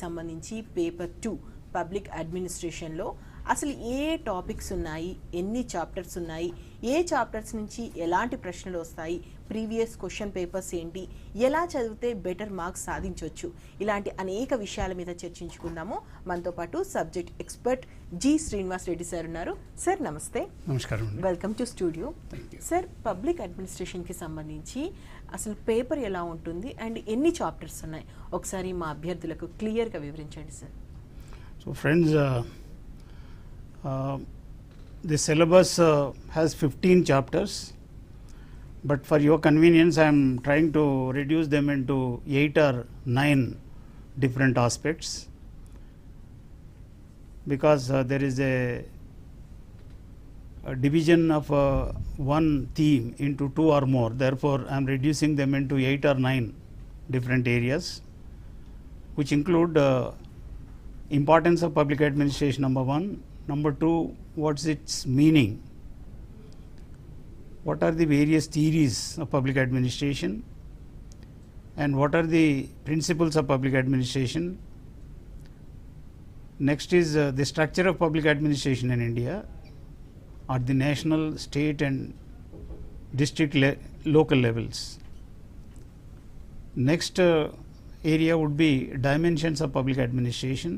సంబంధించి paper 2 public administration లో అసలు ఏ టాపిక్స్ ఉన్నాయి, ఎన్ని చాప్టర్స్ ఉన్నాయి, ఏ చాప్టర్స్ నుంచి ఎలాంటి ప్రశ్నలు వస్తాయి, ప్రీవియస్ క్వశ్చన్ పేపర్స్ ఏంటి, ఎలా చదివితే బెటర్ మార్క్స్ సాధించవచ్చు, ఇలాంటి అనేక విషయాల మీద చర్చించుకుందాము. మనతో పాటు subject expert G Srinivas Reddy sir ఉన్నారు. సార్ నమస్తే. నమస్కారం. Welcome to studio. Sir, public administration కి సంబంధించి అసలు పేపర్ ఎలా ఉంటుంది అండ్ ఎన్ని చాప్టర్స్ ఉన్నాయి, ఒకసారి మా అభ్యర్థులకు క్లియర్ గా వివరించండి sir. So friends, the syllabus has 15 chapters, but for your convenience I am trying to reduce them into 8 or 9 different aspects, because there is a division of one theme into 2 or more. Therefore I am reducing them into 8 or 9 different areas, which include importance of public administration, number 1. Number 2, what's its meaning, what are the various theories of public administration, and what are the principles of public administration. Next is the structure of public administration in India at the national, state and district local levels. Next area would be dimensions of public administration,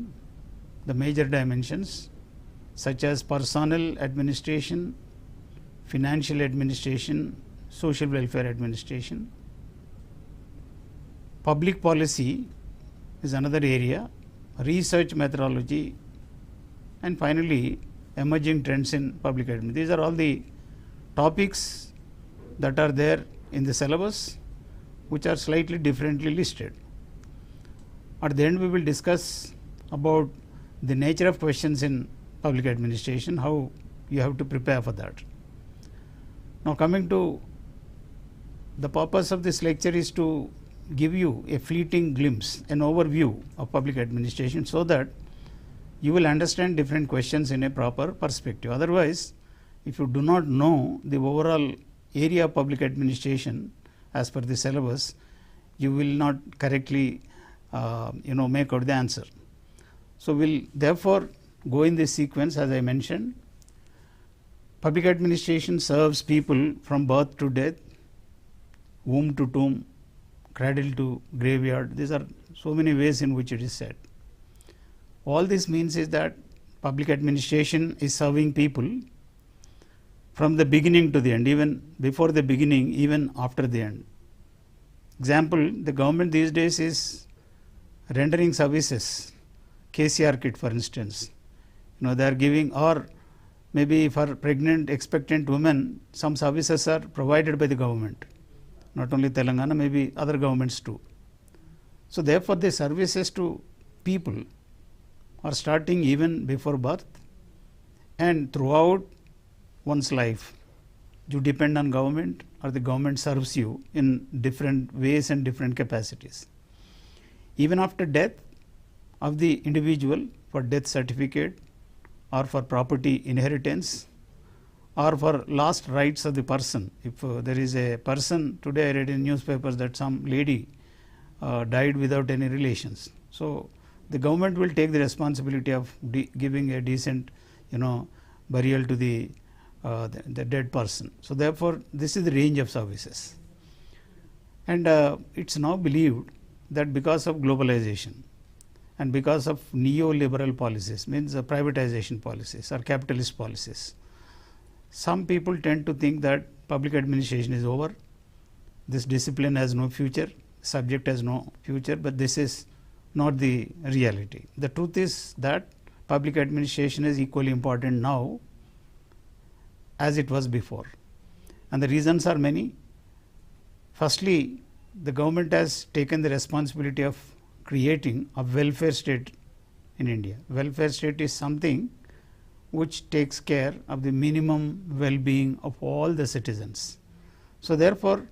the major dimensions such as personnel administration, financial administration, social welfare administration. Public policy is another area, research methodology, and finally emerging trends in public administration. These are all the topics that are there in the syllabus, which are slightly differently listed. At the end we will discuss about the nature of questions in public administration, how you have to prepare for that. Now coming to the purpose of this lecture is to give you a fleeting glimpse, an overview of public administration, so that you will understand different questions in a proper perspective. Otherwise, if you do not know the overall area of public administration as per the syllabus, you will not correctly make out the answer. So we'll therefore go in this sequence. As I mentioned, public administration serves people from birth to death, womb to tomb, cradle to graveyard. These are so many ways in which it is said. All this means is that public administration is serving people from the beginning to the end, even before the beginning, even after the end. Example, the government these days is rendering services, 𝗂𝗽𝗍 kit for instance, they are giving, or maybe for pregnant expectant women some services are provided by the government, not only Telangana, maybe other governments too. So therefore the services to people are starting even before birth and throughout one's life. You depend on government or the government serves you in different ways and different capacities. Even after death of the individual, for death certificate or for property inheritance or for last rights of the person. If there is a person, today I read in newspapers that some lady died without any relations. So the government will take the responsibility of giving a decent burial to the dead person. So therefore this is the range of services. And it's now believed that because of globalization and because of neoliberal policies, means privatization policies or capitalist policies, some people tend to think that public administration is over, this discipline has no future, subject has no future, but this is not the reality. The truth is that public administration is equally important now as it was before, and the reasons are many. Firstly, the government has taken the responsibility of creating a welfare state in India. Welfare state is something which takes care of the minimum well-being of all the citizens. So therefore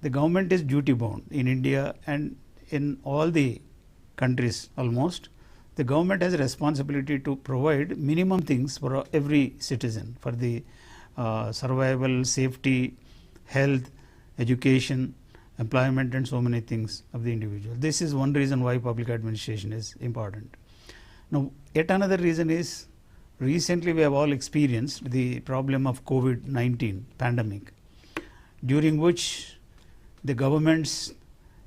the government is duty bound in India and in all the countries almost. The government has a responsibility to provide minimum things for every citizen, for the survival, safety, health, education, employment and so many things of the individual. This is one reason why public administration is important. Now, yet another reason is recently we have all experienced the problem of COVID-19 pandemic, during which the governments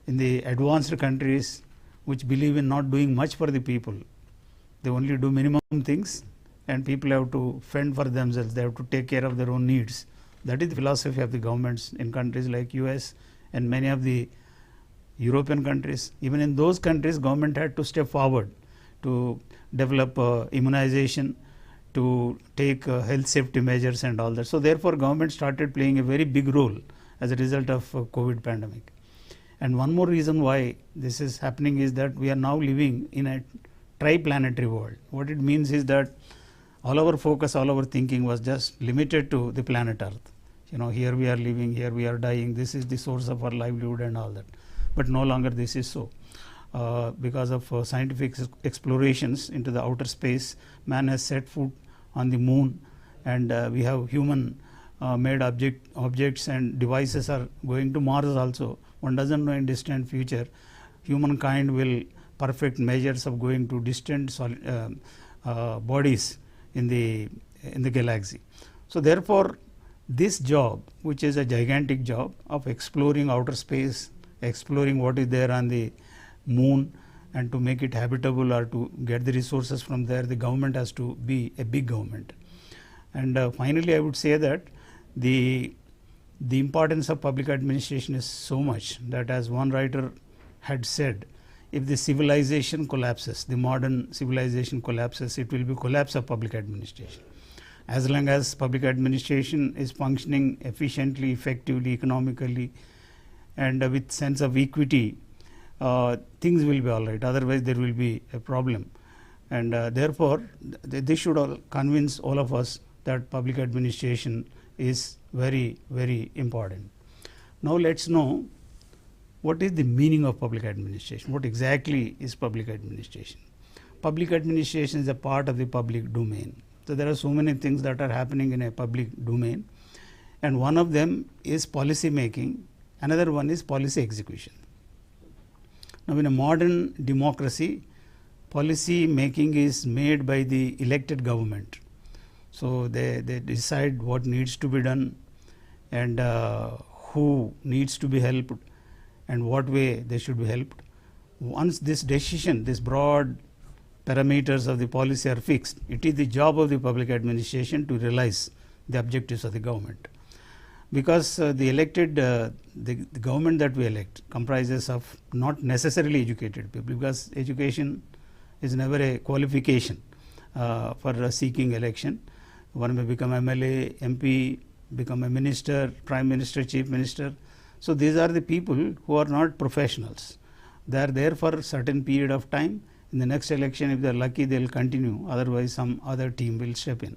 in the advanced countries which believe in not doing much for the people, they only do minimum things and people have to fend for themselves, they have to take care of their own needs. That is the philosophy of the governments in countries like US and many of the European countries. Even in those countries, government had to step forward to develop immunization, to take health safety measures and all that. So therefore, government started playing a very big role as a result of COVID pandemic. And one more reason why this is happening is that we are now living in a triplanetary world. What it means is that all our focus, all our thinking was just limited to the planet Earth. You know, here we are living, here we are dying, this is the source of our livelihood and all that. But no longer this is so. Because of scientific explorations into the outer space, man has set foot on the moon, and we have human made objects and devices are going to Mars also. One doesn't know in distant future, humankind will perfect measures of going to distant bodies in the galaxy. So therefore, this job, which is a gigantic job of exploring outer space, exploring what is there on the moon, and to make it habitable or to get the resources from there, the government has to be a big government. And finally, I would say that the importance of public administration is so much that, as one writer had said, if the civilization collapses, the modern civilization collapses, it will be collapse of public administration. As long as public administration is functioning efficiently, effectively, economically, and with sense of equity, things will be all right. Otherwise, there will be a problem. And therefore, this should all convince all of us that public administration is very, very important. Now, let's know what is the meaning of public administration. What exactly is public administration? Public administration is a part of the public domain. So there are so many things that are happening in a public domain, and one of them is policy making, another one is policy execution. Now, in a modern democracy, policy making is made by the elected government. So they decide what needs to be done and who needs to be helped and what way they should be helped. Once this decision, this broad parameters of the policy are fixed, it is the job of the public administration to realize the objectives of the government. Because the elected, the government that we elect comprises of not necessarily educated people, because education is never a qualification for seeking election. One may become MLA, MP, become a minister, prime minister, chief minister. So these are the people who are not professionals. They are there for a certain period of time. In the next election, if they are lucky, they will continue. Otherwise, some other team will step in.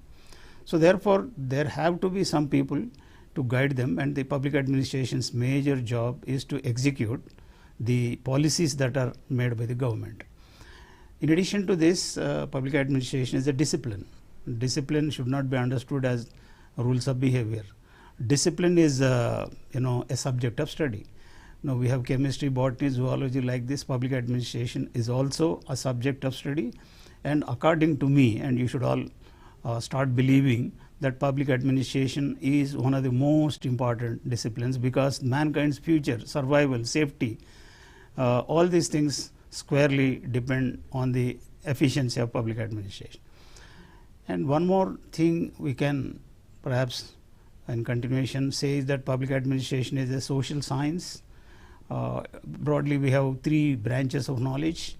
So therefore, there have to be some people to guide them, and the public administration's major job is to execute the policies that are made by the government. In addition to this, public administration is a discipline. Discipline should not be understood as rules of behavior. Discipline is a subject of study. Now we have chemistry, botany, zoology like this. Public administration is also a subject of study, and according to me, and you should all start believing that public administration is one of the most important disciplines, because mankind's future, survival, safety, all these things squarely depend on the efficiency of public administration. And one more thing we can perhaps in continuation say is that public administration is a social science. Broadly, we have three branches of knowledge: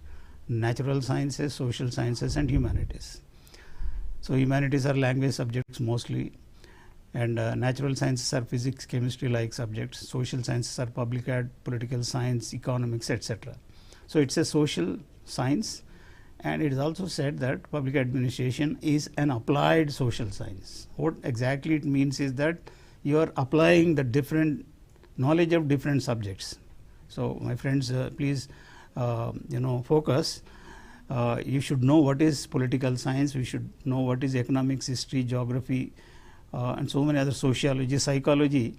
natural sciences, social sciences, and humanities. So humanities are language subjects mostly, and natural sciences are physics, chemistry like subjects. Social sciences are public ed, political science, economics, etc. So it's a social science, and it is also said that public administration is an applied social science. What exactly it means is that you are applying the different knowledge of different subjects. So my friends, please focus. You should know what is political science, we should know what is economics, history, geography, and so many other, sociology, psychology.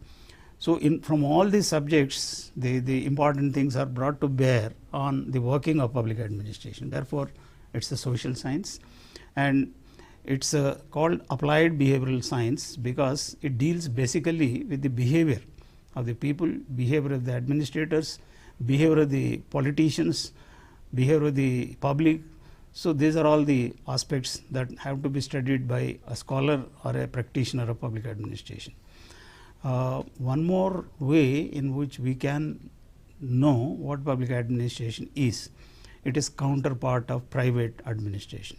So, from all these subjects, the important things are brought to bear on the working of public administration. Therefore, it is a social science, and it is called applied behavioral science because it deals basically with the behavior of the people, behavior of the administrators, behavior of the politicians, behavior of the public. So, these are all the aspects that have to be studied by a scholar or a practitioner of public administration. One more way in which we can know what public administration is, it is counterpart of private administration.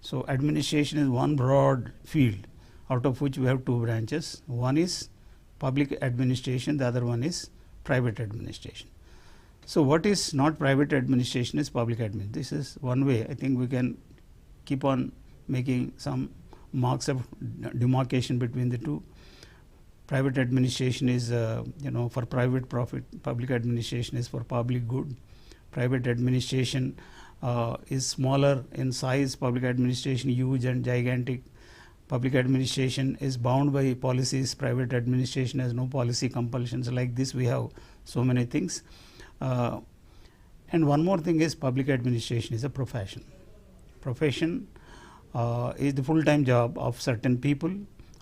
So, administration is one broad field, out of which we have two branches. One is public administration, the other one is private administration. So, what is not private administration is public administration. This is one way. I think we can keep on making some marks of demarcation between the two. Private administration is for private profit, public administration is for public good. Private administration is smaller in size, public administration huge and gigantic. Public administration is bound by policies, private administration has no policy compulsions. Like this we have so many things. And one more thing is public administration is a profession. Profession is the full-time job of certain people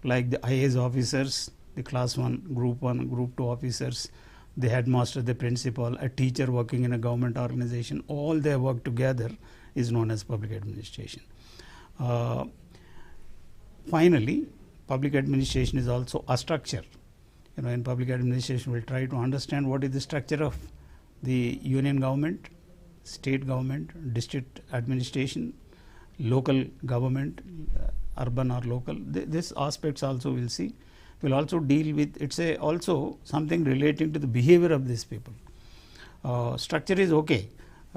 like the IAS officers, the class 1, group 2 officers, the headmaster, the principal, a teacher working in a government organization, all their work together is known as public administration. Finally, public administration is also a structure. In public administration we will try to understand what is the structure of the union government, state government, district administration, local government, urban or local. These aspects also we will see. We will also deal with, it is also something relating to the behavior of these people. Structure is okay.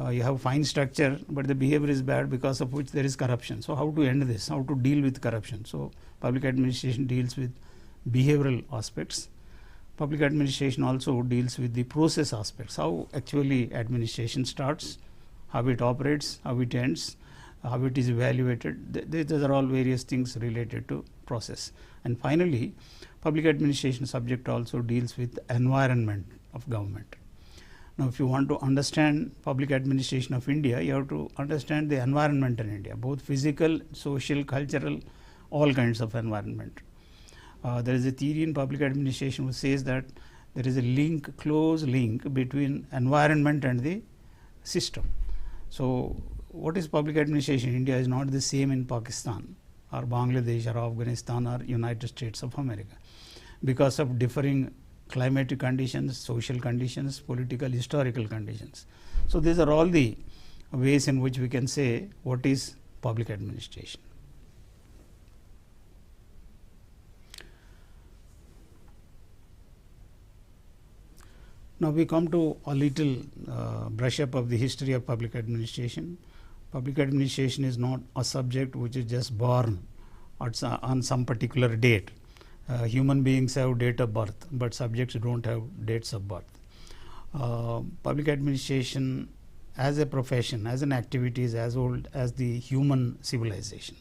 You have fine structure, but the behavior is bad, because of which there is corruption. So, how to end this? How to deal with corruption? So, public administration deals with behavioral aspects. Public administration also deals with the process aspects, how actually administration starts, how it operates, how it ends, how it is evaluated. These are all various things related to process. And finally, public administration subject also deals with the environment of government. Now, if you want to understand public administration of India, you have to understand the environment in India, both physical, social, cultural, all kinds of environment. There is a theory in public administration which says that there is a link, close link between environment and the system. So, what is public administration in India is not the same in Pakistan or Bangladesh or Afghanistan or United States of America, because of differing climatic conditions, social conditions, political, historical conditions. So, these are all the ways in which we can say what is public administration. Now, we come to a little brush up of the history of public administration. Public administration is not a subject which is just born on some particular date. Human beings have date of birth, but subjects do not have dates of birth. Public administration as a profession, as an activity is as old as the human civilization.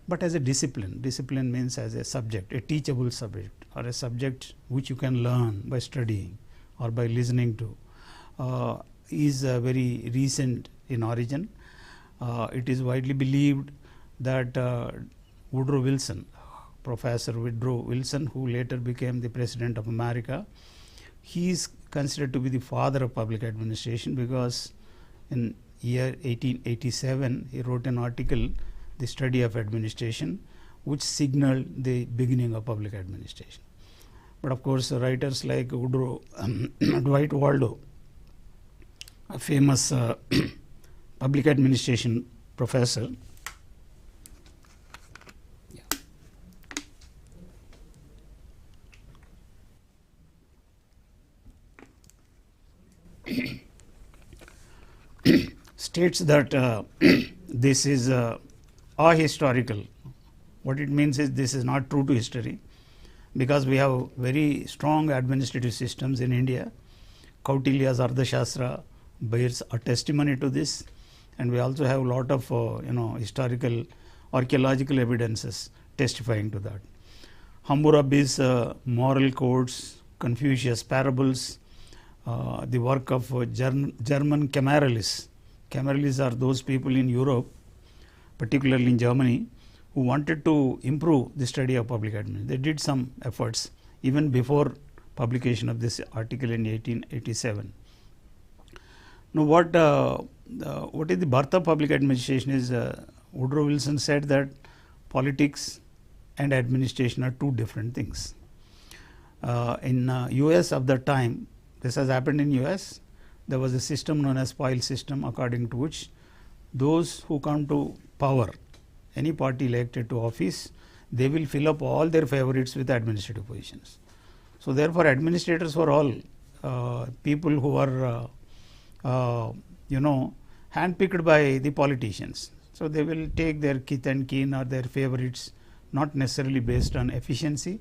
But as a discipline, discipline means as a subject, a teachable subject, or a subject which you can learn by studying or by listening to, is very recent in origin. It is widely believed that Woodrow Wilson, Professor Woodrow Wilson, who later became the President of America, he is considered to be the father of public administration, because in year 1887 he wrote an article, The Study of Administration, which signaled the beginning of public administration. But of course, writers like Dwight Waldo, a famous public administration professor, states that this is ahistorical. What it means is this is not true to history, because we have very strong administrative systems in India. Kautilya's Arthashastra bears a testimony to this, and we also have a lot of historical archaeological evidences testifying to that. Hammurabi's moral codes, Confucius, parables, the work of German 𝗂𝗽𝗻𝗺. 𝗂𝗃𝗻𝗺 are those people in Europe, particularly in Germany, who wanted to improve the study of public administration. They did some efforts even before publication of this article in 1887. Now, what is the birth of public administration is Woodrow Wilson said that politics and administration are two different things. In US of that time, this has happened in US, there was a system known as spoil system, according to which those who come to power, any party elected to office, they will fill up all their favorites with administrative positions. So therefore, administrators were all people who were handpicked by the politicians. So they will take their kith and kin or their favorites, not necessarily based on efficiency,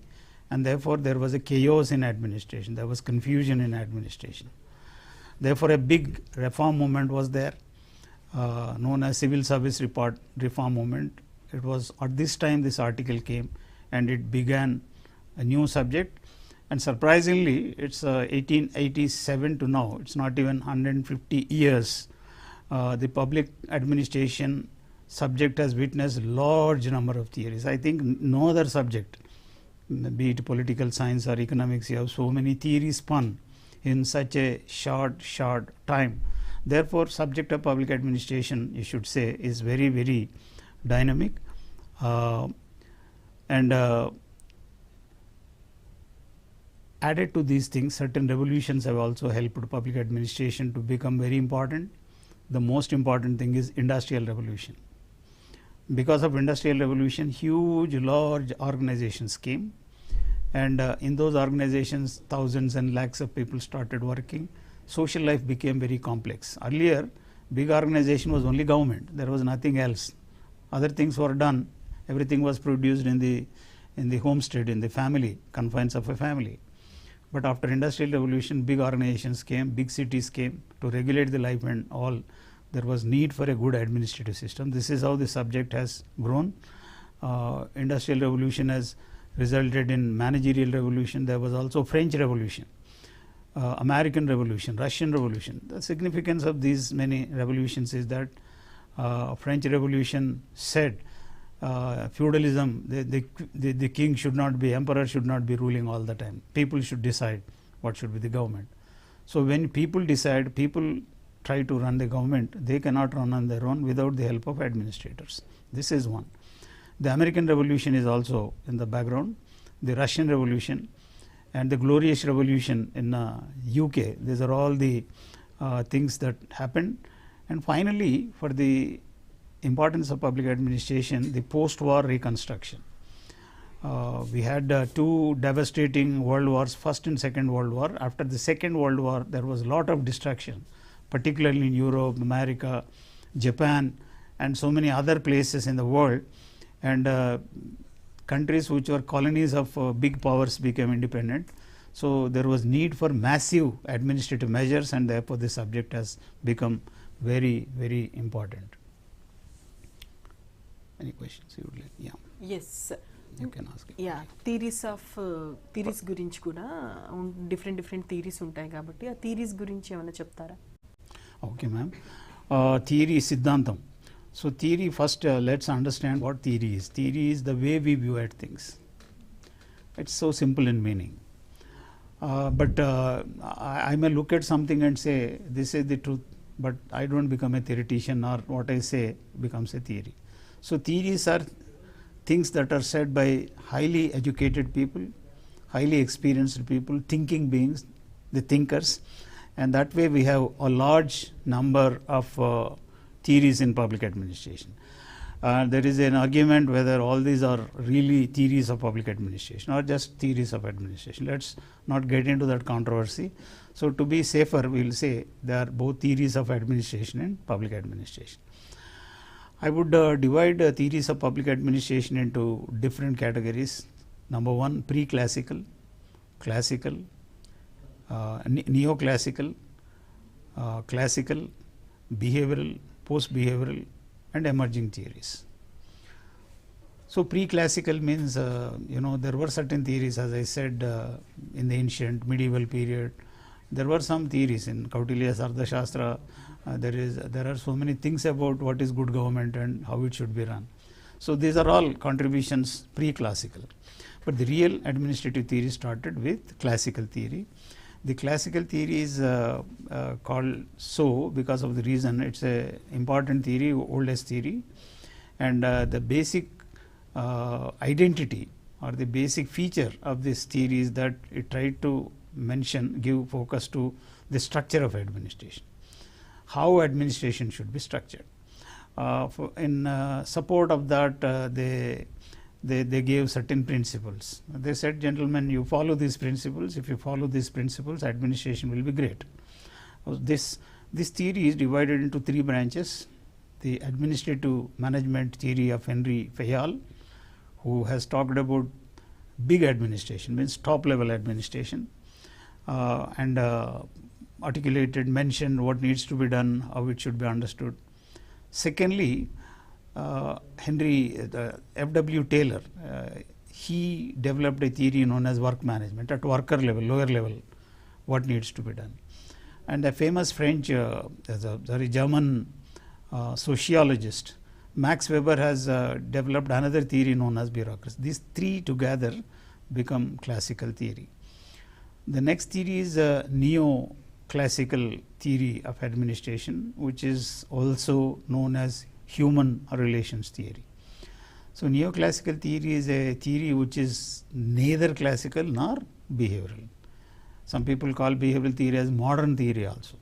and therefore there was a chaos in administration, there was confusion in administration. Therefore, a big reform movement was there, known as Civil Service Reform Movement. It was at this time this article came, and it began a new subject, and surprisingly it's 1887 to now, it's not even 150 years. The public administration subject has witnessed large number of theories. I think no other subject, be it political science or economics, you have so many theories spun in such a short time. Therefore, subject of public administration, you should say, is very, very dynamic, and added to these things, certain revolutions have also helped public administration to become very important. The most important thing is industrial revolution. Because of industrial revolution, huge, large organizations came, and in those organizations, thousands and lakhs of people started working. Social life became very complex. Earlier, big organization was only government, there was nothing else. Other things were done, everything was produced in the homestead, in the family, confines of a family. But after industrial revolution, big organizations came, big cities came to regulate the life and all. There was need for a good administrative system. This is how the subject has grown. Industrial revolution has resulted in managerial revolution. There was also French Revolution, American Revolution, Russian Revolution. The significance of these many revolutions is that French Revolution said feudalism, the king should not be, emperor should not be ruling all the time. People should decide what should be the government. So when people decide, people try to run the government, they cannot run on their own without the help of administrators. This is one. The American Revolution is also in the background, the Russian Revolution and the Glorious Revolution in UK. These are all the things that happened. And finally, for the importance of public administration, the post-war reconstruction. We had two devastating world wars, First and Second World War. After the Second World War, there was a lot of destruction, particularly in Europe, America, Japan, and so many other places in the world. And countries which were colonies of big powers became independent. So there was need for massive administrative measures, and therefore the subject has become very, very important. Any questions you would like? Yeah. Yes. You can ask. Yeah, theories గురించి కూడా different theories ఉంటాయి కాబట్టి ఆ theories గురించి ఏమైనా చెప్తారా? Okay, ma'am. Theory సిద్ధాంతం. So theory, first let's understand what theory is. Theory is the way we view at things. It's so simple in meaning. But I may look at something and say this is the truth, but I don't become a theoretician, or what I say becomes a theory. So theories are things that are said by highly educated people, highly experienced people, thinking beings, the thinkers, and that way we have a large number of theories in public administration. There is an argument whether all these are really theories of public administration or just theories of administration. Let's not get into that controversy. So to be safer, we will say they are both theories of administration and public administration. I would divide theories of public administration into different categories. Number one, pre-classical, classical, neoclassical, classical, behavioral, post-behavioral, and emerging theories. So pre-classical means, there were certain theories, as I said, in the ancient medieval period. There were some theories in 𝗂𝗽𝗱 𝗧𝗏. There are so many things about what is good government and how it should be run. So these are all contributions pre-classical. But the real administrative theory started with classical theory. The classical theory is called so because of the reason it's a important theory, oldest theory, and the basic identity or the basic feature of this theory is that it tried to give focus to the structure of administration, how administration should be structured. In support of that, they gave certain principles. They said, gentlemen, you follow these principles. If you follow these principles, administration will be great. This theory is divided into three branches. The administrative management theory of Henry Fayol, who has talked about big administration, means top level administration, and mentioned what needs to be done, how it should be understood. Secondly, F.W. Taylor, he developed a theory known as work management at worker level, lower level, what needs to be done. And a famous French, German sociologist, Max Weber, has developed another theory known as bureaucracy. These three together become classical theory. The next theory is neo-classical theory of administration, which is also known as human relations theory. So neoclassical theory is a theory which is neither classical nor behavioral. Some people call behavioral theory as modern theory also.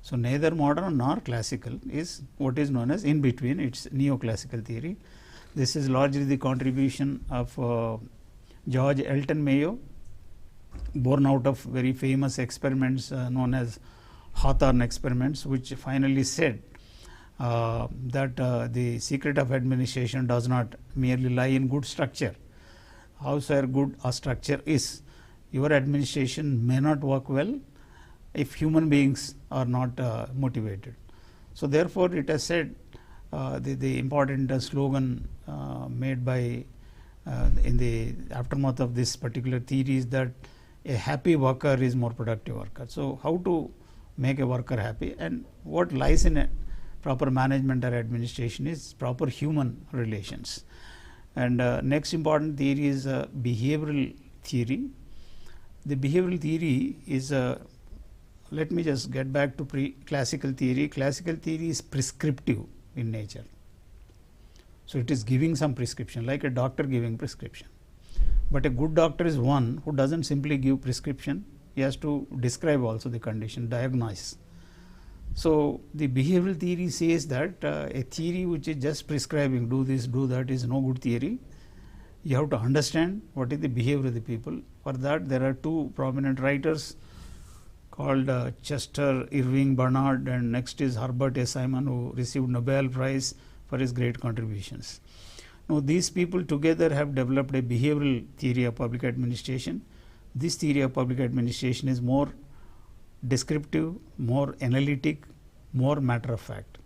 So neither modern nor classical is what is known as in between. It's neoclassical theory. This is largely the contribution of George Elton Mayo, born out of very famous experiments known as Hawthorne experiments, which finally said that the secret of administration does not merely lie in good structure. However good a structure is, your administration may not work well if human beings are not motivated. So therefore, it has said the important slogan made by in the aftermath of this particular theory is that a happy worker is more productive worker. So how to make a worker happy, and what lies in a proper management or administration is proper human relations. And next important theory is behavioral theory. The behavioral theory is let me just get back to pre-classical theory. Classical theory is prescriptive in nature. So it is giving some prescription, like a doctor giving prescription. But a good doctor is one who doesn't simply give prescription, he has to describe also the condition, diagnose. So the behavioral theory says that a theory which is just prescribing, do this, do that, is no good theory. You have to understand what is the behavior of the people. For that, there are two prominent writers called Chester Irving Barnard, and next is Herbert A. Simon, who received Nobel Prize for his great contributions. Now, these people together have developed a behavioral theory of public administration. This theory of public administration is more descriptive, more analytic, more matter of fact.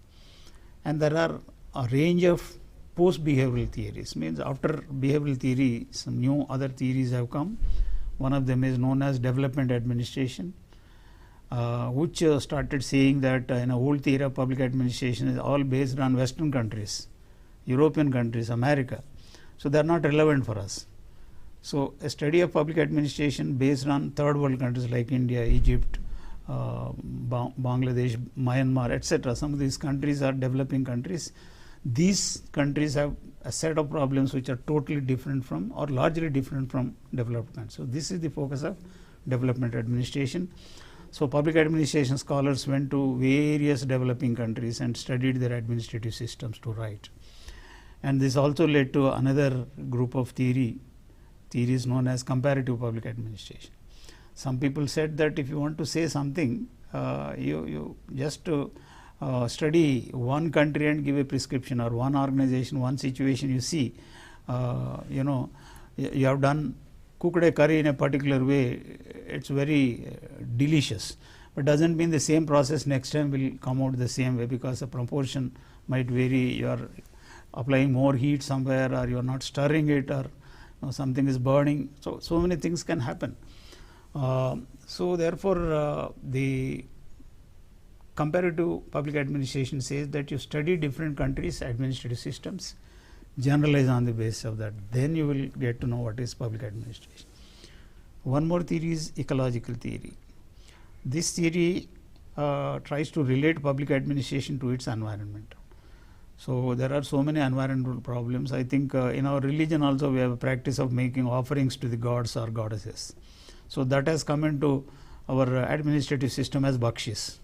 And there are a range of post-behavioral theories, means after behavioral theory, some new other theories have come. One of them is known as development administration, which started saying that in a old theory of public administration is all based on Western countries, European countries, America. So they are not relevant for us. So a study of public administration based on third world countries like India, Egypt, Bangladesh, Myanmar, etc. Some of these countries are developing countries. These countries have a set of problems which are totally different from, or largely different from, developed countries. So this is the focus of development administration. So public administration scholars went to various developing countries and studied their administrative systems to write. And this also led to another group of theories known as comparative public administration. Some people said that if you want to say something, you just study one country and give a prescription, or one organization, one situation you see, you have done cooked a curry in a particular way, it's very delicious, but doesn't mean the same process next time will come out the same way, because the proportion might vary, your applying more heat somewhere, or you are not stirring it, or something is burning. So many things can happen. So therefore, the comparative public administration says that you study different countries' administrative systems, generalize on the basis of that, then you will get to know what is public administration. One more theory is ecological theory. This theory tries to relate public administration to its environment. So there are so many environmental problems. I think in our religion also we have a practice of making offerings to the gods or goddesses. So that has come into our administrative system as 𝗳𝗧𝗺.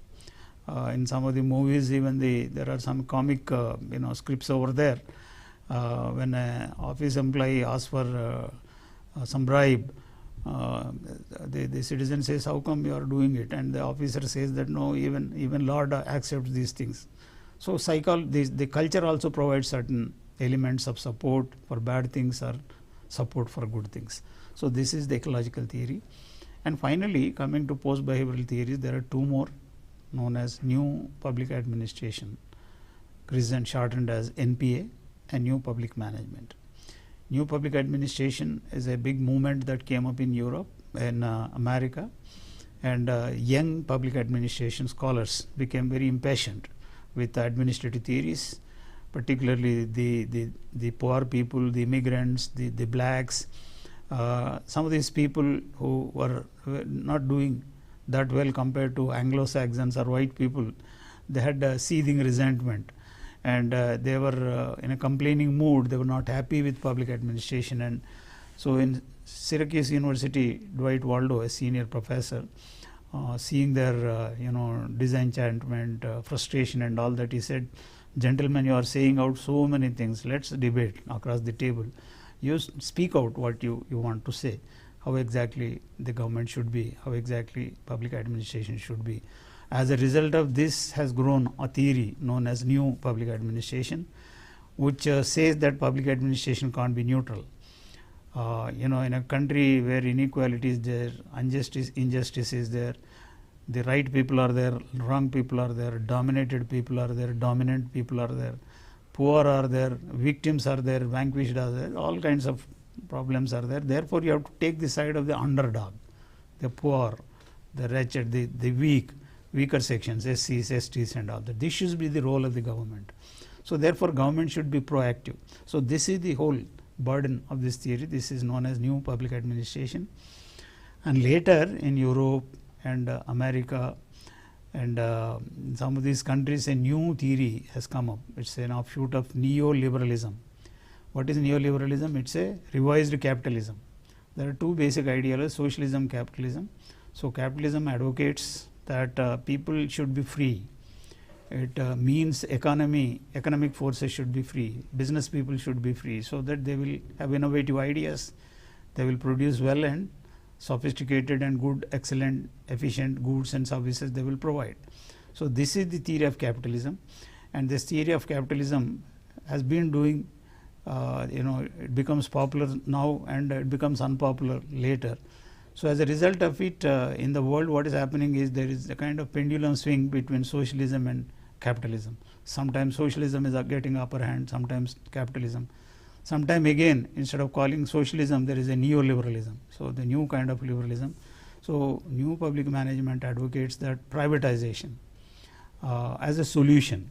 In some of the movies, even there are some comic scripts over there. When an office employee asks for some bribe, the citizen says, "How come you are doing it?" And the officer says that no, even Lord accepts these things. So the culture also provides certain elements of support for bad things or support for good things. So this is the ecological theory. And finally, coming to post-behavioral theories, there are two more, known as New Public Administration, shortened as NPA, and New Public Management. New Public Administration is a big movement that came up in Europe and America, and young public administration scholars became very impatient with administrative theories, particularly the poor people, the immigrants, the blacks. Some of these people who were not doing that well compared to Anglo-Saxons or white people, they had seething resentment, and they were in a complaining mood. They were not happy with public administration. And so in Syracuse University, 𝗵𝗫, a senior professor, seeing their disenchantment, frustration and all that, he said, "Gentlemen, you are saying out so many things. Let's debate across the table. You speak out what you want to say, how exactly the government should be, how exactly public administration should be." As a result of this has grown a theory known as New Public Administration, which says that public administration can't be neutral. In a country where inequality is there, injustice is there, the right people are there, wrong people are there, dominated people are there, dominant people are there, poor are there, victims are there, vanquished are there, all kinds of problems are there. Therefore, you have to take the side of the underdog, the poor, the wretched, the weaker sections, SCs, STs and all that. This should be the role of the government. So therefore, government should be proactive. So this is the whole burden of this theory. This is known as New Public Administration. And later in Europe and America and some of these countries, a new theory has come up. It's an offshoot of neoliberalism. What is neoliberalism? It's a revised capitalism. There are two basic ideologies, socialism, capitalism. So capitalism advocates that people should be free. It means economic forces should be free, business people should be free, so that they will have innovative ideas, they will produce well and sophisticated and good, excellent, efficient goods and services they will provide. So this is the theory of capitalism, and this theory of capitalism has been doing, it becomes popular now and it becomes unpopular later. So as a result of it, in the world what is happening is there is a kind of pendulum swing between socialism and capitalism. Sometimes socialism is getting upper hand, sometimes capitalism. Sometime again, instead of calling socialism, there is a neoliberalism. So the new kind of liberalism. So new public management advocates that privatization as a solution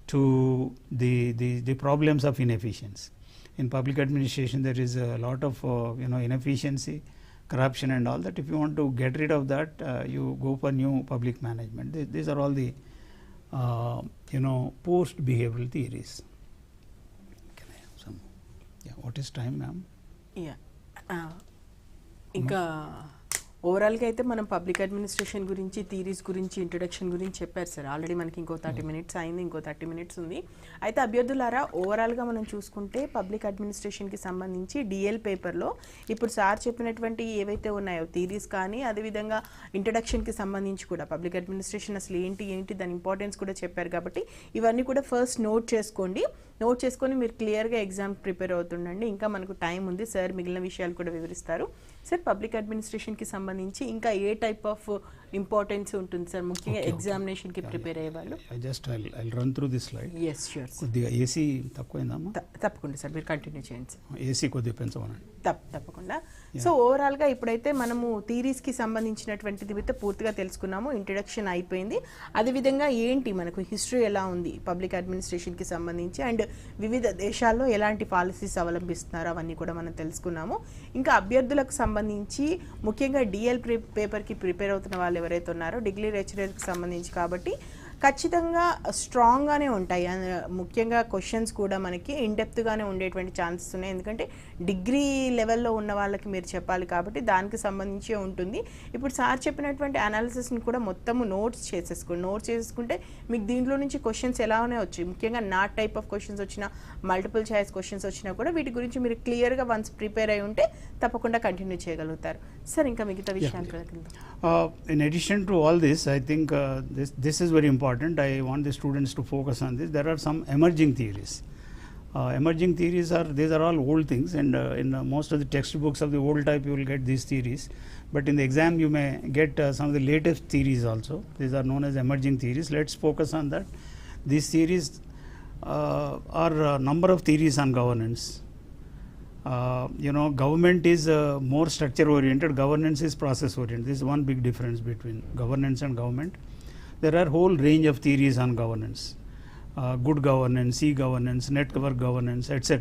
to the problems of inefficiency. In public administration, there is a lot of inefficiency, corruption and all that. If you want to get rid of that, you go for new public management. These are all the post-behavioral theories. Can I have some? Yeah, what is time, ma'am? Yeah. ఓవరాల్గా అయితే మనం public administration గురించి, theories గురించి, introduction గురించి చెప్పారు sir. Already మనకి ఇంకో 30 minutes అయింది, ఇంకో 30 minutes ఉంది. అయితే అభ్యర్థులారా, ఓవరాల్గా మనం చూసుకుంటే పబ్లిక్ అడ్మినిస్ట్రేషన్కి సంబంధించి డిఎల్ పేపర్లో ఇప్పుడు సార్ చెప్పినటువంటి ఏవైతే ఉన్నాయో థీరీస్ కానీ, అదేవిధంగా ఇంట్రొడక్షన్కి సంబంధించి కూడా పబ్లిక్ అడ్మినిస్ట్రేషన్ అసలు ఏంటి దాని ఇంపార్టెన్స్ కూడా చెప్పారు. కాబట్టి ఇవన్నీ కూడా ఫస్ట్ నోట్ చేసుకొని మీరు క్లియర్గా ఎగ్జామ్ ప్రిపేర్ అవుతుండండి. ఇంకా మనకు టైం ఉంది, సార్ మిగిలిన విషయాలు కూడా వివరిస్తారు. సార్, పబ్లిక్ అడ్మినిస్ట్రేషన్కి సంబంధించి ఇంకా ఏ టైప్ ఆఫ్ ఇంపార్టెన్స్ ఉంటుంది సార్ ముఖ్యంగా Okay, ఎగ్జామినేషన్ కి ప్రిపేర్ అయ్యే వాళ్ళు? I'll run through this slide. yes sure sir. కొద్దిగా ఏసీ తక్కువైందమ్మా? తప్పకుండా సార్ మీరు కంటిన్యూ చేయండి సార్. ఏసీ కొద్దిగా పెంచమనండి. తప్పకుండా. సో ఓవరాల్ గా ఇప్పుడైతే మనము థీరీస్ కి సంబంధించినటువంటిది అయితే పూర్తిగా తెలుసుకున్నాము. ఇంట్రడక్షన్ అయిపోయింది. అదేవిధంగా ఏంటి మనకు హిస్టరీ ఎలా ఉంది పబ్లిక్ అడ్మినిస్ట్రేషన్ కి సంబంధించి అండ్ వివిధ దేశాల్లో ఎలాంటి పాలసీస్ అవలంబిస్తున్నారు అవన్నీ కూడా మనం తెలుసుకున్నాము. ఇంకా అభ్యర్థులకు సంబంధించి ముఖ్యంగా డిఎల్ పేపర్కి ప్రిపేర్ అవుతున్న వాళ్ళు ఎవరైతే ఉన్నారో డిగ్రీ లెక్చరర్కి సంబంధించి కాబట్టి ఖచ్చితంగా స్ట్రాంగ్గానే ఉంటాయి. ముఖ్యంగా క్వశ్చన్స్ కూడా మనకి ఇన్డెప్త్గానే ఉండేటువంటి ఛాన్సెస్ ఉన్నాయి. ఎందుకంటే డిగ్రీ లెవెల్లో ఉన్న వాళ్ళకి మీరు చెప్పాలి కాబట్టి దానికి సంబంధించే ఉంటుంది. ఇప్పుడు సార్ చెప్పినటువంటి అనాలిసిస్ని కూడా మొత్తము నోట్స్ చేసేసుకుంటే మీకు దీంట్లో నుంచి క్వశ్చన్స్ ఎలానే వచ్చాయి, ముఖ్యంగా నా టైప్ ఆఫ్ క్వశ్చన్స్ వచ్చినా మల్టిపుల్ చాయిస్ క్వశ్చన్స్ వచ్చినా కూడా వీటి గురించి మీరు క్లియర్గా వన్స్ ప్రిపేర్ అయి ఉంటే తప్పకుండా కంటిన్యూ చేయగలుగుతారు. సార్ ఇంకా మిగతా విషయాలు In addition to all this, I think this is very important. I want the students to focus on this. There are some emerging theories. Emerging theories these are all old things, and in most of the textbooks of the old type you will get these theories. But in the exam you may get some of the latest theories also. These are known as emerging theories. Let's focus on that. These theories are a number of theories on governance. Government is more structure oriented, governance is process oriented. This is one big difference between governance and government. There are whole range of theories on governance, good governance, e-governance, network governance, etc.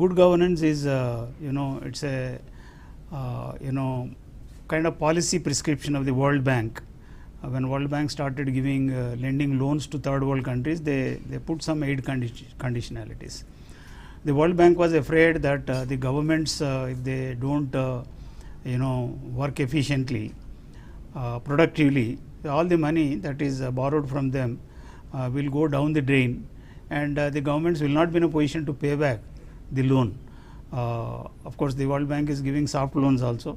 Good governance is it's a kind of policy prescription of the World Bank. When World Bank started giving lending loans to third world countries, they put some aid conditionalities. The World Bank was afraid that the governments, if they don't, work efficiently, productively, all the money that is borrowed from them will go down the drain, and the governments will not be in a position to pay back the loan. Of course, the World Bank is giving soft loans also.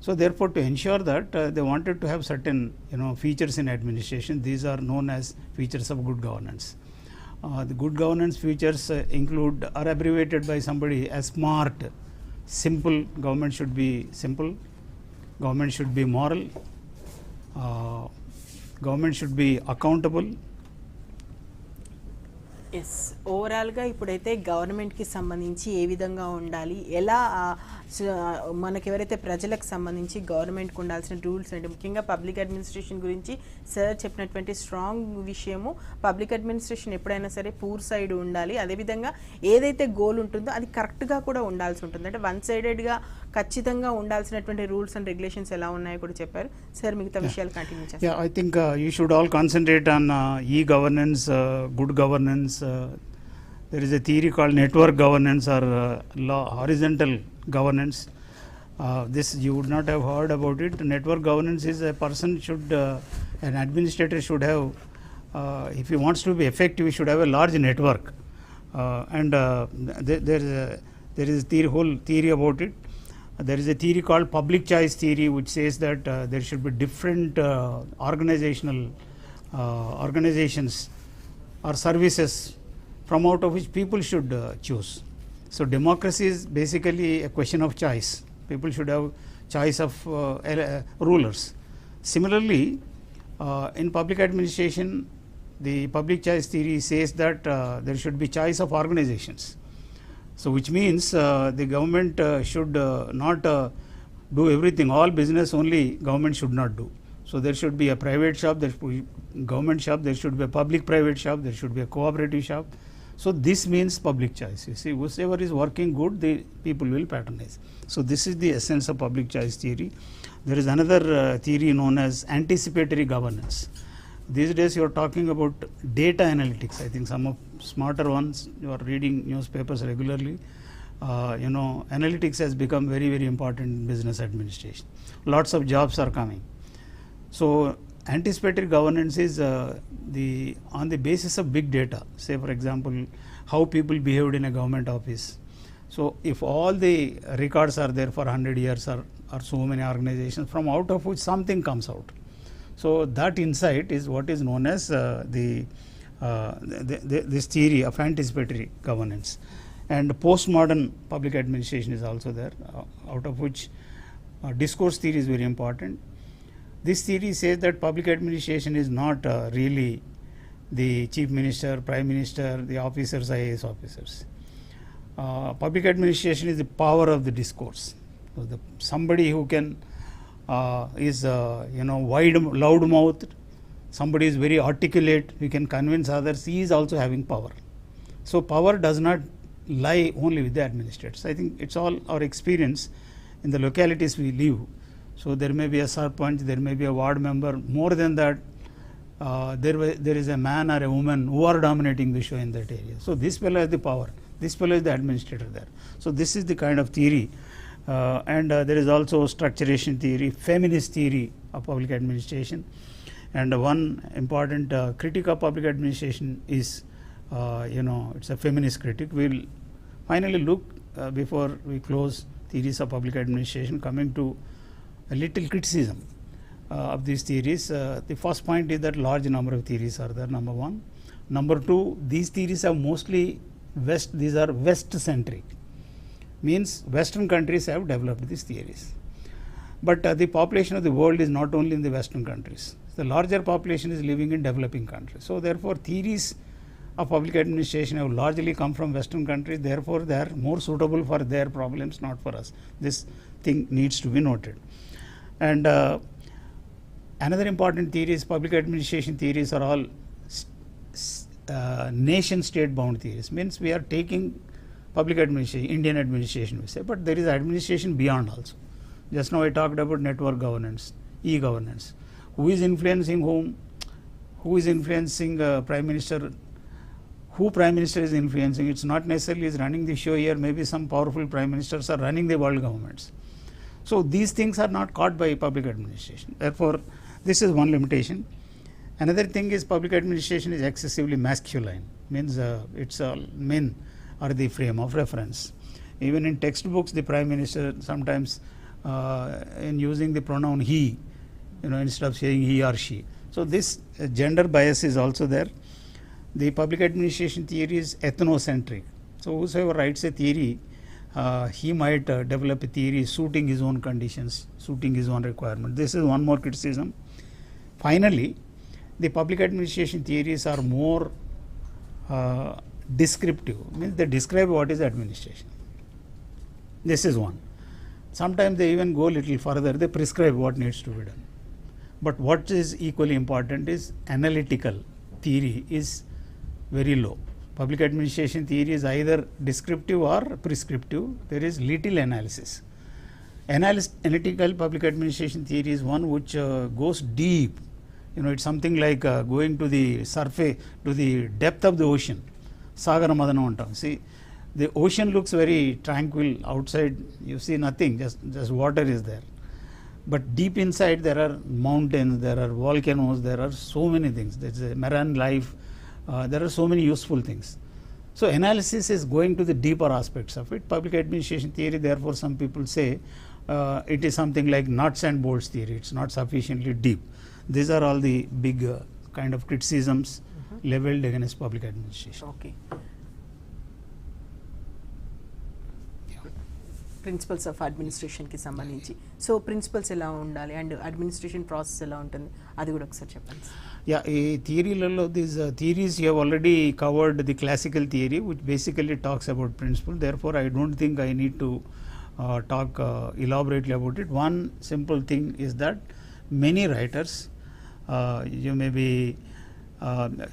So therefore, to ensure that they wanted to have certain features in administration. These are known as features of good governance. The good governance features are abbreviated by somebody as SMART. Simple, government should be simple. Government should be moral. Government should be accountable. Yes ఓవరాల్గా ఇప్పుడైతే గవర్నమెంట్కి సంబంధించి ఏ విధంగా ఉండాలి, ఎలా మనకి ఎవరైతే ప్రజలకు సంబంధించి గవర్నమెంట్కి ఉండాల్సిన రూల్స్ అంటే ముఖ్యంగా పబ్లిక్ అడ్మినిస్ట్రేషన్ గురించి సార్ చెప్పినటువంటి స్ట్రాంగ్ విషయము, పబ్లిక్ అడ్మినిస్ట్రేషన్ ఎప్పుడైనా సరే పూర్ సైడ్ ఉండాలి. అదేవిధంగా ఏదైతే గోల్ ఉంటుందో అది కరెక్ట్గా కూడా ఉండాల్సి ఉంటుంది. అంటే వన్ సైడెడ్గా ఖచ్చితంగా ఉండాల్సినటువంటి రూల్స్ అండ్ రెగ్యులేషన్స్ ఎలా ఉన్నాయో కూడా చెప్పారు సార్. మిగతా విషయాలు కంటిన్యూ చేస్తారు. I think you should all concentrate on e-governance, good governance. There is a theory called network governance or horizontal governance. This you would not have heard about it. Network governance is a person should, an administrator should have, if he wants to be effective, he should have a large network. And there is a whole theory about it. There is a theory called public choice theory, which says that there should be different organizations or services from out of which people should choose. So democracy is basically a question of choice. People should have choice of rulers. Similarly, in public administration, the public choice theory says that there should be choice of organizations. So which means the government should not do everything, all business only government should not do. So there should be a private shop, there should be government shop, there should be a public private shop, there should be a cooperative shop. So this means public choice. You see, whoever is working good, the people will patronize. So this is the essence of public choice theory. There is another theory known as anticipatory governance. These days you are talking about data analytics. I think some of smarter ones, you are reading newspapers regularly. Analytics has become very, very important in business administration. Lots of jobs are coming. So anticipatory governance is on the basis of big data. Say for example, how people behaved in a government office. So if all the records are there for 100 years or so many organizations, from out of which something comes out. So that insight is what is known as this theory of anticipatory governance. And postmodern public administration is also there, out of which discourse theory is very important. This theory says that public administration is not really the chief minister, prime minister, the officers, IAS officers. Public administration is the power of the discourse. So somebody who can is loud mouthed, somebody is very articulate, he can convince others, he is also having power. So power does not lie only with the administrators. I think it's all our experience in the localities we live. So there may be a sarpanch, there may be a ward member. More than that, there is a man or a woman who are dominating the show in that area. So this fellow has the power. This fellow is the administrator there. So this is the kind of theory. And there is also structuration theory, feminist theory of public administration. And one important critique of public administration is, it's a feminist critique. We'll finally look before we close theories of public administration, coming to a little criticism of these theories. The first point is that large number of theories are there, number one. Number two, these theories are mostly these are West-centric. Means Western countries have developed these theories. But the population of the world is not only in the Western countries. The larger population is living in developing countries. So therefore, theories of public administration have largely come from Western countries. Therefore, they are more suitable for their problems, not for us. This thing needs to be noted. And another important theory is public administration theories are all nation-state bound theories. Means we are taking public administration, Indian administration we say, but there is administration beyond also. Just now I talked about network governance, e-governance. Who is influencing whom? Who is influencing Prime Minister? Who Prime Minister is influencing? It's not necessarily is running the show here. Maybe some powerful Prime Ministers are running the world governments. So these things are not caught by public administration. Therefore, this is one limitation. Another thing is public administration is excessively masculine. Means it's all men are the frame of reference. Even in textbooks, the Prime Minister sometimes in using the pronoun he, instead of saying he or she. So this gender bias is also there. The public administration theory is ethnocentric. So whosoever writes a theory, he might develop a theory suiting his own conditions, suiting his own requirement. This is one more criticism. Finally, the public administration theories are more descriptive. Means they describe what is administration. This is one. Sometimes they even go a little further. They prescribe what needs to be done. But what is equally important is analytical theory is very low. Public administration theory is either descriptive or prescriptive. There is little analysis. Analytical public administration theory is one which goes deep. It's something like going to the surface, to the depth of the ocean. Sagara Madana antam. See, the ocean looks very tranquil outside. You see nothing, just water is there. But deep inside there are mountains, there are volcanoes, there are so many things. There's a marine life. There are so many useful things. So analysis is going to the deeper aspects of it. Public administration theory, therefore, some people say it is something like nuts and bolts theory. It's not sufficiently deep. These are all the big kind of criticisms leveled against public administration. Okay. Principles of అడ్మినిస్ట్రేషన్కి సంబంధించి so principles ఎలా ఉండాలి and administration process ఎలా ఉంటుంది అది కూడా ఒకసారి చెప్పండి. యా, ఈ థియరీలలో these theories you have already covered the classical theory which basically talks about principle. Therefore I don't think I need to talk elaborately about it. One simple thing is that many writers, you may be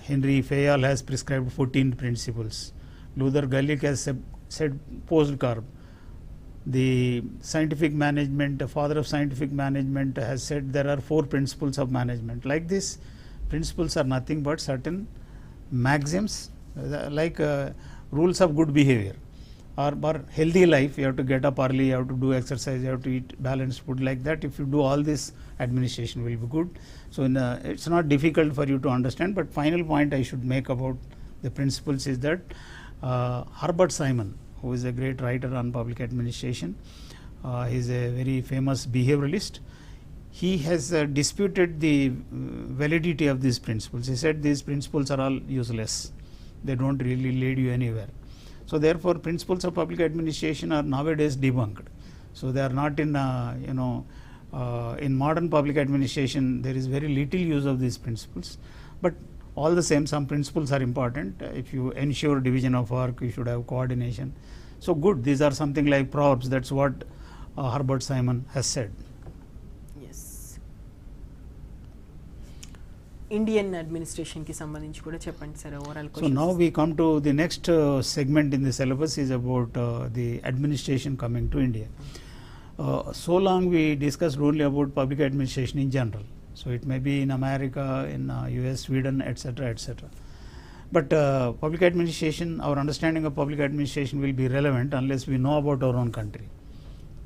Henry Fayol has prescribed 14 principles. Luther Gulick has said postcarb. The scientific management, the father of scientific management, has said there are 4 principles of management. Like this, principles are nothing but certain maxims, like rules of good behavior. Or healthy life, you have to get up early, you have to do exercise, you have to eat balanced food. Like that, if you do all this, administration will be good. So it's not difficult for you to understand. But final point I should make about the principles is that Herbert Simon, who is a great writer on public administration, he is a very famous behavioralist. He has disputed the validity of these principles. He said these principles are all useless. They don't really lead you anywhere. So therefore, principles of public administration are nowadays debunked. So they are not in in modern public administration there is very little use of these principles, but all the same some principles are important. If you ensure division of work, you should have coordination. So good, these are something like proverbs. That's what Herbert Simon has said. Yes. Indian administration ki sambandhinchi kuda cheppandi sir, overall So questions. now we come to the next segment in the syllabus is about the administration coming to India. So long we discussed only about public administration in general. So it may be in America, in US, Sweden, etc., etc. But public administration, our understanding of public administration will be relevant unless we know about our own country,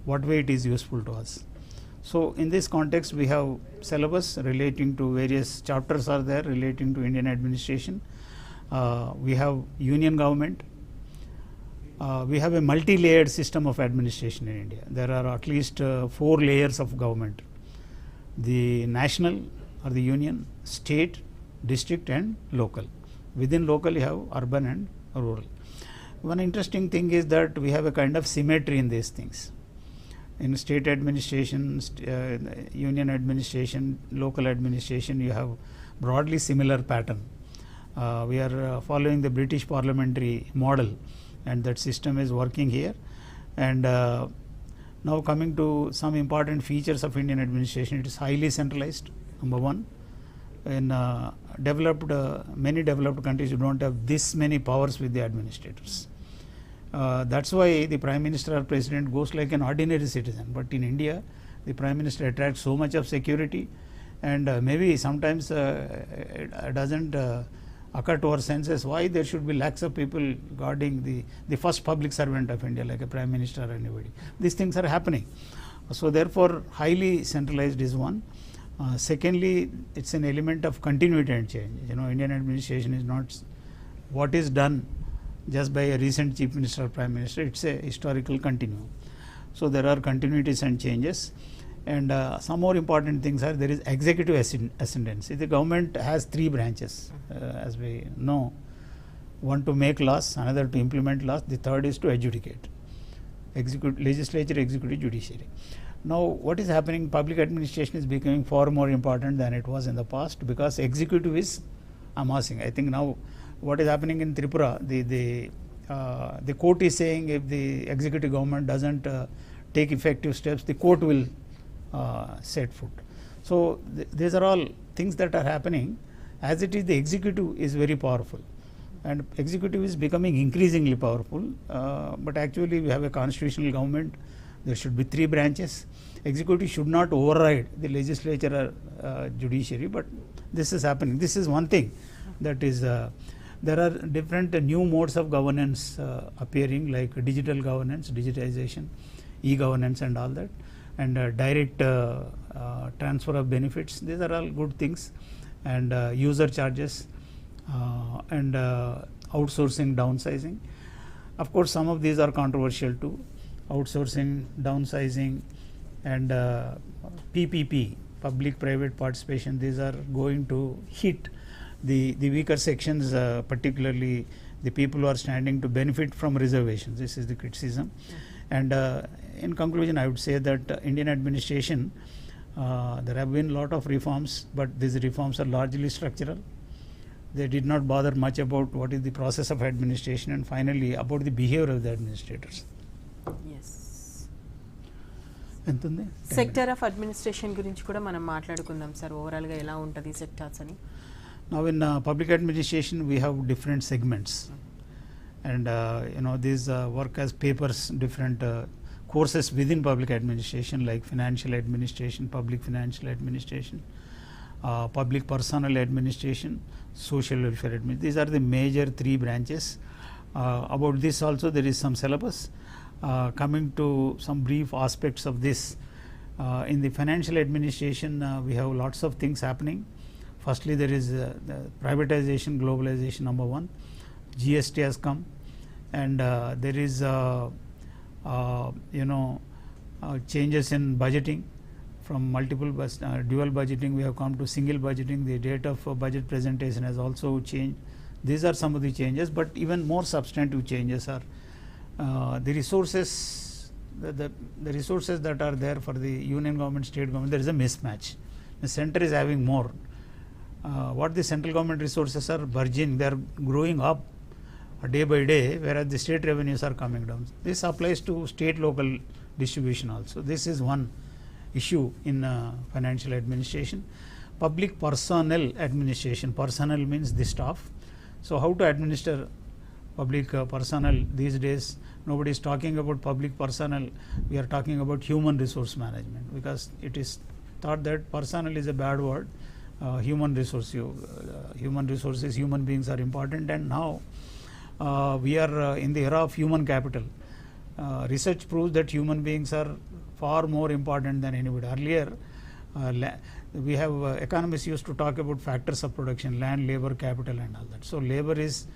what way it is useful to us. So in this context, we have syllabus relating to various chapters are there relating to Indian administration. We have union government. We have a multi-layered system of administration in India. There are at least 4 layers of government: the national or the union, state, district, and local. Within local, you have urban and rural. One interesting thing is that we have a kind of symmetry in these things. In state administration, union administration, local administration, you have broadly similar pattern. We are following the British parliamentary model, and that system is working here. And now coming to some important features of Indian administration, it is highly centralized, number one. In many developed countries, you don't have this many powers with the administrators. That's why the Prime Minister or President goes like an ordinary citizen. But in India, the Prime Minister attracts so much of security, and maybe sometimes it doesn't occur to our senses why there should be lakhs of people guarding the first public servant of India, like a Prime Minister or anybody. These things are happening. So therefore, highly centralized is one. Secondly, it's an element of continuity and change. Indian administration is not what is done just by a recent Chief Minister or Prime Minister. It's a historical continuum. So there are continuities and changes. And some more important things are there is executive ascendancy. The government has 3 branches, as we know. One to make laws, another to implement laws, the third is to adjudicate. Legislature, executive, judiciary. Now, what is happening? Public administration is becoming far more important than it was in the past, because executive is amassing. I think now what is happening in Tripura, the court is saying if the executive government doesn't take effective steps, the court will set foot. So these are all things that are happening. As it is, the executive is very powerful, and executive is becoming increasingly powerful. But actually, we have a constitutional government. There should be 3 branches. Executive should not override the legislature or judiciary, but this is happening. This is one thing that is. There are different new modes of governance appearing, like digital governance, digitization, e-governance, and all that, and direct transfer of benefits. These are all good things, and user charges, and outsourcing, downsizing. Of course, some of these are controversial too. Outsourcing, downsizing, and PPP, public-private participation. These are going to hit the weaker sections, particularly the people who are standing to benefit from reservations. This is the criticism. And in conclusion, I would say that Indian administration, there have been a lot of reforms, but these reforms are largely structural. They did not bother much about what is the process of administration, and finally about the behavior of the administrators. Yes. ఎంతుంది? Sector of administration గురించి కూడా మనం మాట్లాడుకుందాం sir, ఓవరాల్గా ఎలా ఉంటుంది sectors అని. Now in public administration, we have different segments, and these work as papers, different courses within public administration, like financial administration, public financial administration, public personnel administration, social welfare administration. These are the major 3 branches. About this also there is some syllabus. Coming to some brief aspects of this, in the financial administration, we have lots of things happening. Firstly, there is the privatization, globalization, number 1. GST has come, and there is changes in budgeting. From multiple dual budgeting, we have come to single budgeting. The date of budget presentation has also changed. These are some of the changes, but even more substantive changes are the resources the resources that are there for the union government, state government, there is a mismatch. The center is having more. What the central government resources are burgeoning, they are growing up day by day, whereas the state revenues are coming down. This applies to state local distribution also. This is one issue in financial administration. Public personnel administration. Personnel means the staff. So how to administer public personnel these days? Nobody is talking about public personnel. We are talking about human resource management, because it is thought that personnel is a bad word. Human resources, human beings are important, and now we are in the era of human capital. Research proves that human beings are far more important than anybody. Earlier, we have economists used to talk about factors of production: land, labor, capital, and all that. So labor is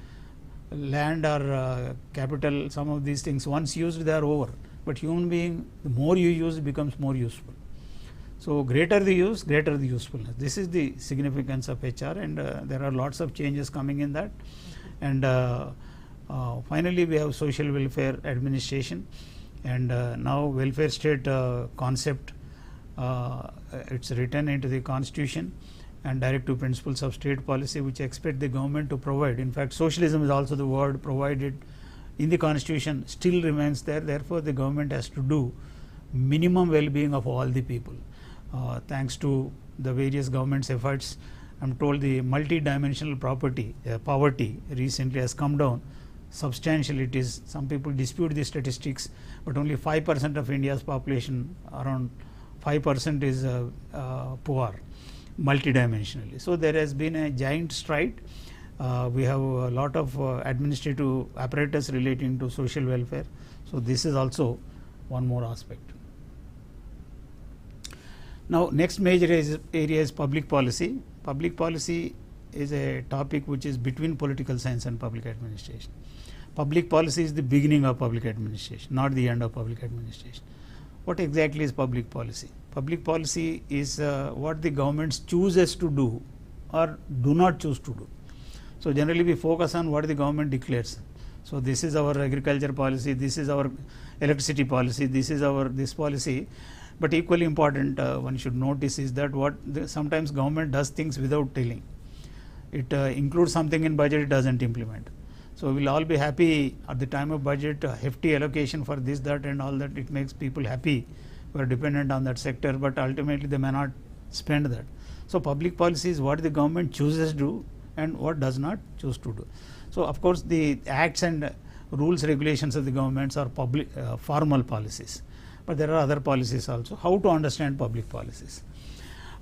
land or capital. Some of these things once used, they are over. But human being, the more you use, it becomes more useful. So greater the use, greater the usefulness. This is the significance of HR, and there are lots of changes coming in that. And finally, we have social welfare administration, and now welfare state concept, it's written into the constitution, and directive principles of state policy, which expect the government to provide. In fact, socialism is also the word provided in the constitution, still remains there. Therefore, the government has to do minimum well-being of all the people. Thanks to the various government's efforts, I'm told the multi-dimensional poverty recently has come down substantially. It is, some people dispute the statistics, but only 5% of India's population, around 5% is poor multidimensionally. So there has been a giant stride. We have a lot of administrative apparatus relating to social welfare. So this is also one more aspect. Now, next major area is public policy. Public policy is a topic which is between political science and public administration. Public policy is the beginning of public administration, not the end of public administration. What exactly is public policy? Public policy is what the government chooses to do or do not choose to do. So generally we focus on what the government declares. So this is our agriculture policy, this is our electricity policy, this is our this policy. But equally important, one should notice is that sometimes government does things without telling. It includes something in budget, it doesn't implement. So we'll all be happy at the time of budget, hefty allocation for this, that, and all that. It makes people happy who are dependent on that sector, but ultimately they may not spend that. So public policy is what the government chooses to do and what does not choose to do. So of course the acts and rules, regulations of the governments are public formal policies. But there are other policies also. How to understand public policies?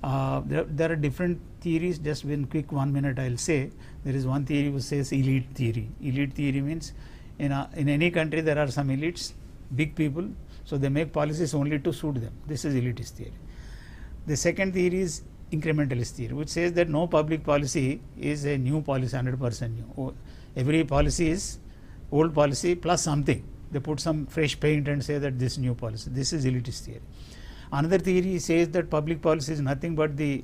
There are different theories. Just in quick 1 minute I'll say, there is one theory which says elite theory. Elite theory means in any country there are some elites, big people, so they make policies only to suit them. This is elitist theory. The second theory is incrementalist theory, which says that no public policy is a new policy, 100% new. Every policy is old policy plus something. They put some fresh paint and say that this is new policy. This is elitist theory. Another theory says that public policy is nothing but the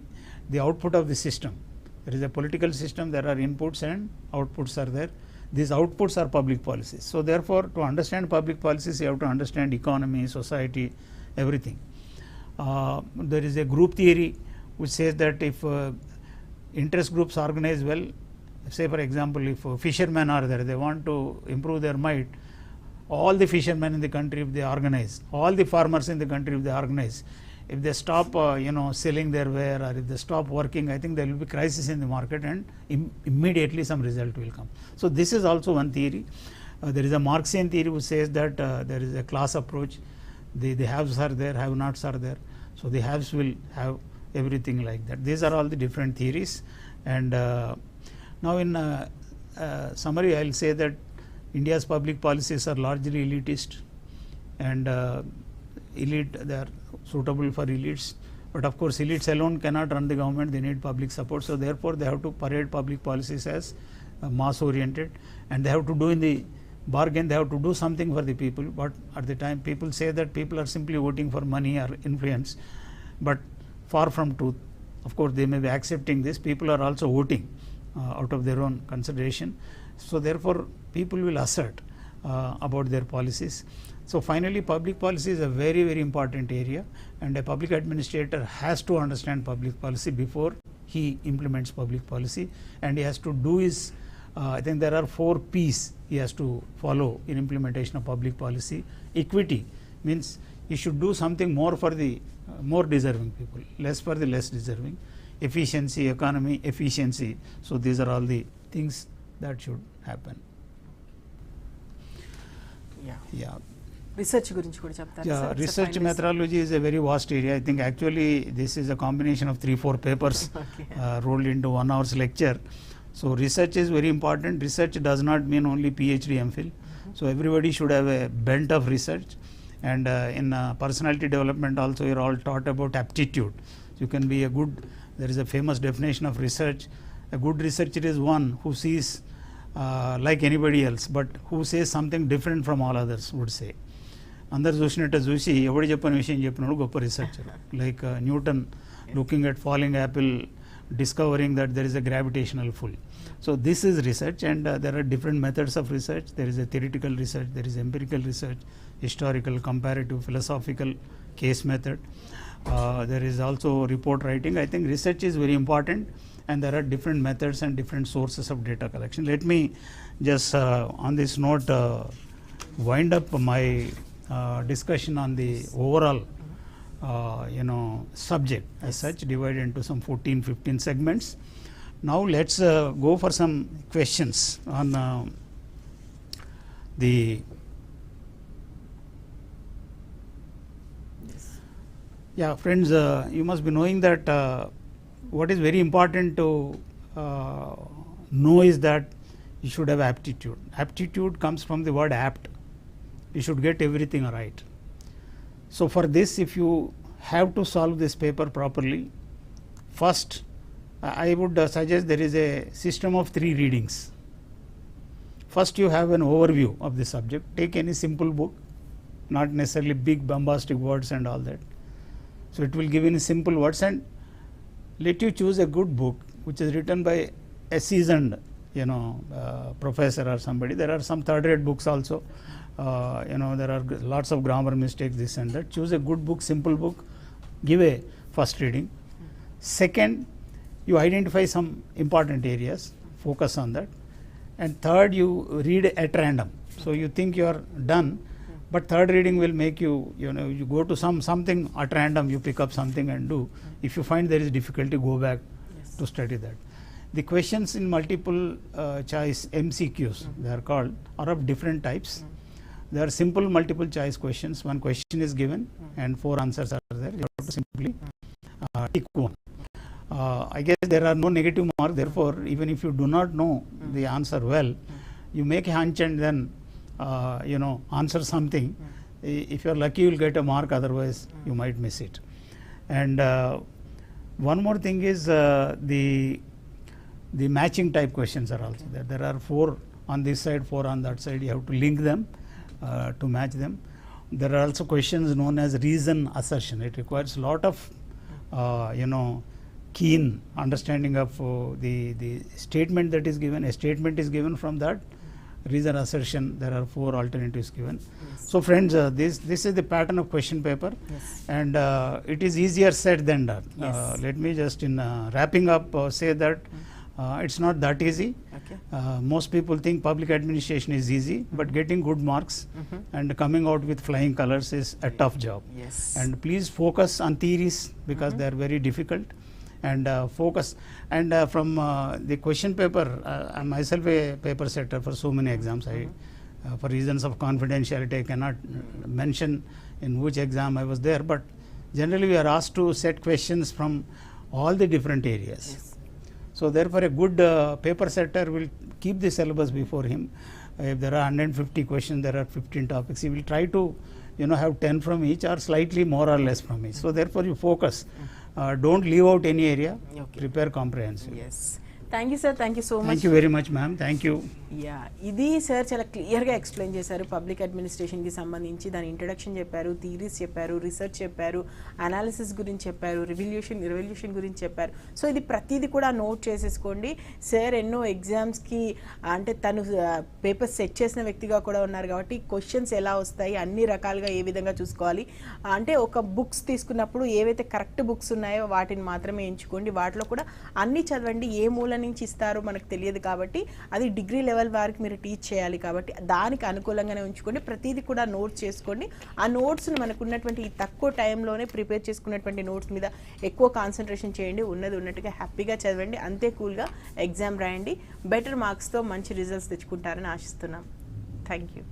output of the system. There is a political system, there are inputs and outputs are there. These outputs are public policies. So therefore, to understand public policies, you have to understand economy, society, everything. There is a group theory which says that if interest groups organize well, say for example, if fishermen are there, they want to improve their might, all the fishermen in the country, if they organize, all the farmers in the country, if they organize, if they stop selling their ware, or if they stop working, I think there will be crisis in the market and immediately some result will come. So this is also one theory. There is a Marxian theory which says that there is a class approach. The haves are there, have nots are there. So the haves will have everything like that. These are all the different theories. And now in summary, I will say that India's public policies are largely elitist, and elite, they are suitable for elites. But of course, elites alone cannot run the government, they need public support. So therefore, they have to parade public policies as mass oriented, and they have to do in the bargain, they have to do something for the people. But at the time, people say that people are simply voting for money or influence, but far from truth. Of course, they may be accepting this. People are also voting out of their own consideration. So therefore, people will assert about their policies. So finally, public policy is a very, very important area, and a public administrator has to understand public policy before he implements public policy, and he has to do his, I think there are 4 P's he has to follow in implementation of public policy. Equity means he should do something more for the more deserving people, less for the less deserving. Efficiency, economy, efficiency. So these are all the things that should happen. Yeah. Research gurinchi kuda cheptaru. Yeah, research methodology is a very vast area. I think actually this is a combination of 3-4 papers rolled into 1 hour's lecture. So research is very important. Research does not mean only PhD, MPhil. So everybody should have a bent of research. And in personality development also, you're all taught about aptitude. You can be a good, there is a famous definition of research. A good researcher is one who sees like anybody else, but who says something different from all others would say. అందరు చూసినట్టు చూసి ఎవడు చెప్పని విషయం చెప్పినాడు గొప్ప researcher. Like Newton looking at falling Apple, discovering that there is a gravitational pull. So this is research, and there are different methods of research. There is a theoretical research, there is empirical research, historical, comparative, philosophical, case method. There is also report writing. I think research is very important, and there are different methods and different sources of data collection. Let me just on this note wind up my discussion on the overall subject as such, divided into some 14-15 segments. Now let's go for some questions on the friends, you must be knowing that what is very important to know is that you should have aptitude. Aptitude comes from the word apt. You should get everything right. So for this, if you have to solve this paper properly, first I would suggest there is a system of 3 readings. First, you have an overview of the subject. Take any simple book, not necessarily big bombastic words and all that. So it will give in simple words, and let you choose a good book which is written by a seasoned professor or somebody. There are some third-rate books also. There are lots of grammar mistakes, this and that. Choose a good book, simple book, give a first reading. Second, you identify some important areas, focus on that. And third, you read at random. So you think you are done, but third reading will make you, you go to something at random, you pick up something and do. If you find there is difficulty, go back to study that. The questions in multiple choice MCQs, they are called, are of different types. There are simple multiple choice questions. One question is given and 4 answers are there. You have to simply tick one. I guess there are no negative mark. Therefore, even if you do not know the answer well, you make a hunch and then answer something. If you are lucky, you will get a mark. Otherwise, you might miss it. And one more thing is the matching type questions are also there. There are 4 on this side, 4 on that side. You have to link them to match them. There are also questions known as reason assertion. It requires a lot of keen understanding of the statement that is given. A statement is given, from that reason assertion there are 4 alternatives given. So friends, this is the pattern of question paper, and it is easier said than done. Let me just in wrapping up say that it's not that easy. Most people think public administration is easy, but getting good marks and coming out with flying colors is a tough job. And please focus on theories, because they are very difficult, and focus. And from the question paper, I'm myself a paper setter for so many exams. For reasons of confidentiality, I cannot mention in which exam I was there, but generally we are asked to set questions from all the different areas. So therefore, a good paper setter will keep the syllabus before him. If there are 150 questions, there are 15 topics. He will try to, have 10 from each or slightly more or less from each. So therefore, you focus. Don't leave out any area. Prepare comprehensively. Thank you sir, thank you so much. Thank you very much ma'am, thank you. Yeah, ఇది sir చాలా క్లియర్గా explain చేశారు public అడ్మినిస్ట్రేషన్కి సంబంధించి. దాని introduction చెప్పారు, theories చెప్పారు, research చెప్పారు, analysis గురించి చెప్పారు, రెవల్యూషన్ గురించి చెప్పారు. సో ఇది ప్రతిదీ కూడా నోట్ చేసేసుకోండి. సార్ ఎన్నో ఎగ్జామ్స్కి అంటే తను పేపర్స్ సెట్ చేసిన వ్యక్తిగా కూడా ఉన్నారు కాబట్టి క్వశ్చన్స్ ఎలా వస్తాయి, అన్ని రకాలుగా ఏ విధంగా చూసుకోవాలి అంటే ఒక బుక్స్ తీసుకున్నప్పుడు ఏవైతే కరెక్ట్ బుక్స్ ఉన్నాయో వాటిని మాత్రమే ఎంచుకోండి. వాటిలో కూడా అన్నీ చదవండి. ఏ మూల నుంచి ఇస్తారో మనకు తెలియదు కాబట్టి అది డిగ్రీ లెవెల్ వారికి మీరు టీచ్ చేయాలి కాబట్టి దానికి అనుకూలంగానే ఉంచుకోండి. ప్రతిదీ కూడా నోట్స్ చేసుకోండి. ఆ నోట్స్ను మనకు ఉన్నటువంటి ఈ తక్కువ టైంలోనే ప్రిపేర్ చేసుకున్నటువంటి నోట్స్ మీద ఎక్కువ కాన్సన్ట్రేషన్ చేయండి. ఉన్నది ఉన్నట్టుగా హ్యాపీగా చదవండి. అంతే కూల్గా ఎగ్జామ్ రాయండి. బెటర్ మార్క్స్తో మంచి రిజల్ట్స్ తెచ్చుకుంటారని ఆశిస్తున్నాం. Thank you.